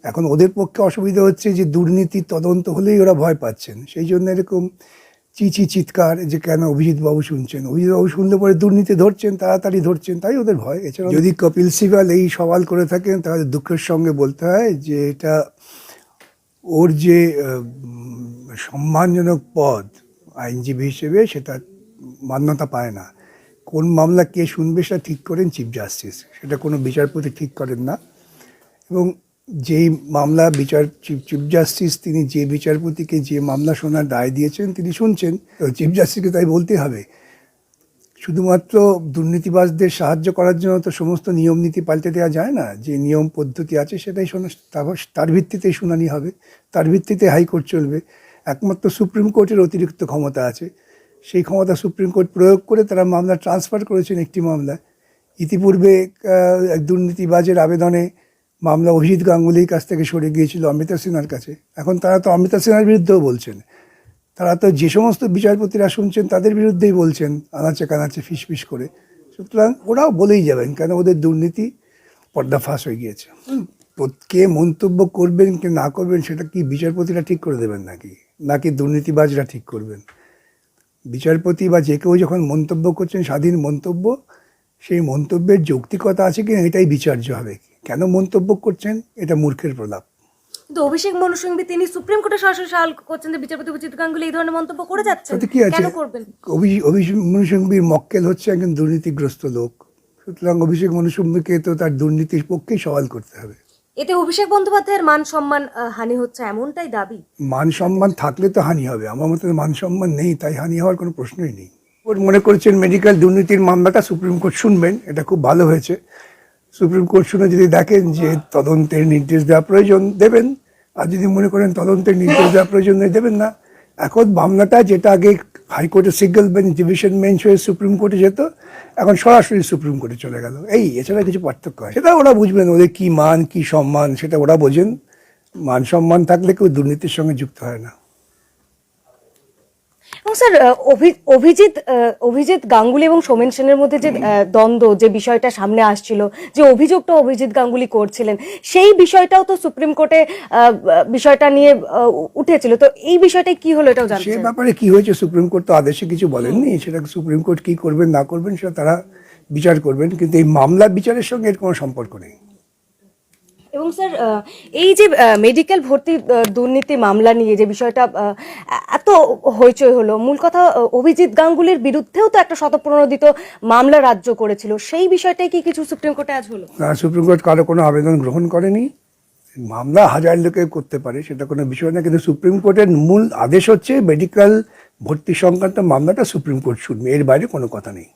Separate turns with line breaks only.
এখন ওদের পক্ষে অসুবিধা হচ্ছে যে দুর্নীতির তদন্ত হলেই ওরা ভয় পাচ্ছেন, সেই জন্য এরকম চিৎকার যে কেন অভিজিৎ বাবু শুনছেন, অভিজিৎ বাবু শুনলে পরে দুর্নীতি ধরছেন, তাড়াতাড়ি ধরছেন, তাই ওদের ভয়। এছাড়া যদি কপিল সিবাল এই সওয়াল করে থাকেন তাহলে দুঃখের সঙ্গে বলতে হয় যে এটা ওর যে সম্মানজনক পদ আইনজীবী হিসেবে সেটা মান্যতা পায় না। কোন মামলা কে শুনবে সেটা ঠিক করেন চিফ জাস্টিস, সেটা কোনো বিচারপতি ঠিক করেন না। এবং যেই মামলা চিফ জাস্টিস তিনি যে বিচারপতিকে যে মামলা শোনার রায় দিয়েছেন তিনি শুনছেন, চিফ জাস্টিসকে তাই বলতে হবে। শুধুমাত্র দুর্নীতিবাজদের সাহায্য করার জন্য তো সমস্ত নিয়ম নীতি পাল্টে দেওয়া যায় না, যে নিয়ম পদ্ধতি আছে সেটাই তার ভিত্তিতেই শুনানি হবে, তার ভিত্তিতে হাইকোর্ট চলবে। একমাত্র সুপ্রিম কোর্টের অতিরিক্ত ক্ষমতা আছে, সেই ক্ষমতা সুপ্রিম কোর্ট প্রয়োগ করে তারা মামলা ট্রান্সফার করেছেন একটি মামলা। ইতিপূর্বে এক দুর্নীতিবাজের আবেদনে মামলা অভিজিৎ গাঙ্গুলির কাছ থেকে সরে গিয়েছিল অমৃতা সিনহার কাছে, এখন তারা তো অমৃতা সিনহার বিরুদ্ধেও বলছেন। তারা তো যে সমস্ত বিচারপতিরা শুনছেন তাদের বিরুদ্ধেই বলছেন আনাচে কানাচে ফিস করে। সুতরাং ওরাও বলেই যাবেন, কেন ওদের দুর্নীতি পর্দাফাশ হয়ে গিয়েছে। কে মন্তব্য করবেন কে না করবেন সেটা কি বিচারপতিরা ঠিক করে দেবেন নাকি দুর্নীতিবাজরা ঠিক করবেন? বিচারপতি বা যে কেউ যখন মন্তব্য করছেন স্বাধীন মন্তব্য, সেই মন্তব্যের যৌক্তিকতা আছে কিনা এটাই বিচার্য হবে। কেন মন্তব্য করছেন এটা মূর্খের প্রলাপ।
কিন্তু অভিষেক মনু সিংভি তিনি সুপ্রিম কোর্টে সরাসরি সওয়াল করছেন যে বিচারপতি অভিজিৎ গাঙ্গুলি এই ধরনের মন্তব্য করে যাচ্ছেন,
কি আছে?
কেন করবেন?
অভিষেক মনু সিংভির মক্কেল হচ্ছে একজন দুর্নীতিগ্রস্ত লোক, সুতরাং অভিষেক মনু সিংভিকে তো তার দুর্নীতির পক্ষেই সওয়াল করতে হবে।
এতে অভিষেক বন্দ্যোপাধ্যায়ের মান সম্মান হানি হচ্ছে এমনটাই দাবি।
মান সম্মান থাকলে তো হানি হবে, আমার মতে মান সম্মান নেই, তাই হানি হওয়ার কোনো প্রশ্নই নেই। মনে করছেন মেডিকেল দুর্নীতির মামলাটা সুপ্রিম কোর্ট শুনবেন, এটা খুব ভালো হয়েছে। সুপ্রিম কোর্ট শুনে যদি দেখেন যে তদন্তের নির্দেশ দেওয়া প্রয়োজন দেবেন, আর যদি মনে করেন তদন্তের নির্দেশ দেওয়া প্রয়োজন নেই দেবেন না। এখন মামলাটা যেটা আগে হাইকোর্টে সিঙ্গেল বেঞ্চ ডিভিশন বেঞ্চ হয়ে সুপ্রিম কোর্টে যেত, এখন সরাসরি সুপ্রিম কোর্টে চলে গেল। এছাড়া কিছু পার্থক্য হয় সেটা ওরা বুঝবেন, ওদের কি মান কি সম্মান সেটা ওরা বোঝেন। মান সম্মান থাকলে কেউ দুর্নীতির সঙ্গে যুক্ত হয় না।
এবং স্যার অভিজিৎ গাঙ্গুলি এবং সোমেন সেনের মধ্যে যে দ্বন্দ্ব, যে বিষয়টা সামনে আসছিল, যে অভিযোগটা অভিজিৎ গাঙ্গুলি করছিলেন, সেই বিষয়টাও তো সুপ্রিম কোর্টে বিষয়টা নিয়ে উঠেছিল। তো এই বিষয়টা কি হলো এটাও জানতে চাই।
সে ব্যাপারে কি হয়েছে সুপ্রিম কোর্ট তো আদেশে কিছু বলেননি, সেটা সুপ্রিম কোর্ট কি করবেন না করবেন সেটা তারা বিচার করবেন, কিন্তু এই মামলা বিচারের সঙ্গে এর কোনো সম্পর্ক নেই।
এবং স্যার এই যে মেডিকেল ভর্তি দুর্নীতি মামলা নিয়ে যে বিষয়টা এত হইচই হলো, মূল কথা অভিজিৎ গাঙ্গুলির বিরুদ্ধেও তো একটা স্বতঃপ্রণোদিত মামলা রাজ্য করেছিল, সেই বিষয়টাই কি কিছু সুপ্রিম কোর্টে আজ হলো?
না, সুপ্রিম কোর্ট কারো কোনো আবেদন গ্রহণ করেনি। মামলা হাজার লোকে করতে পারে, সেটা কোনো বিষয় না, কিন্তু সুপ্রিম কোর্টের মূল আদেশ হচ্ছে মেডিকেল ভর্তি সংক্রান্ত মামলাটা সুপ্রিম কোর্ট শুনবে, এর বাইরে কোনো কথা নেই।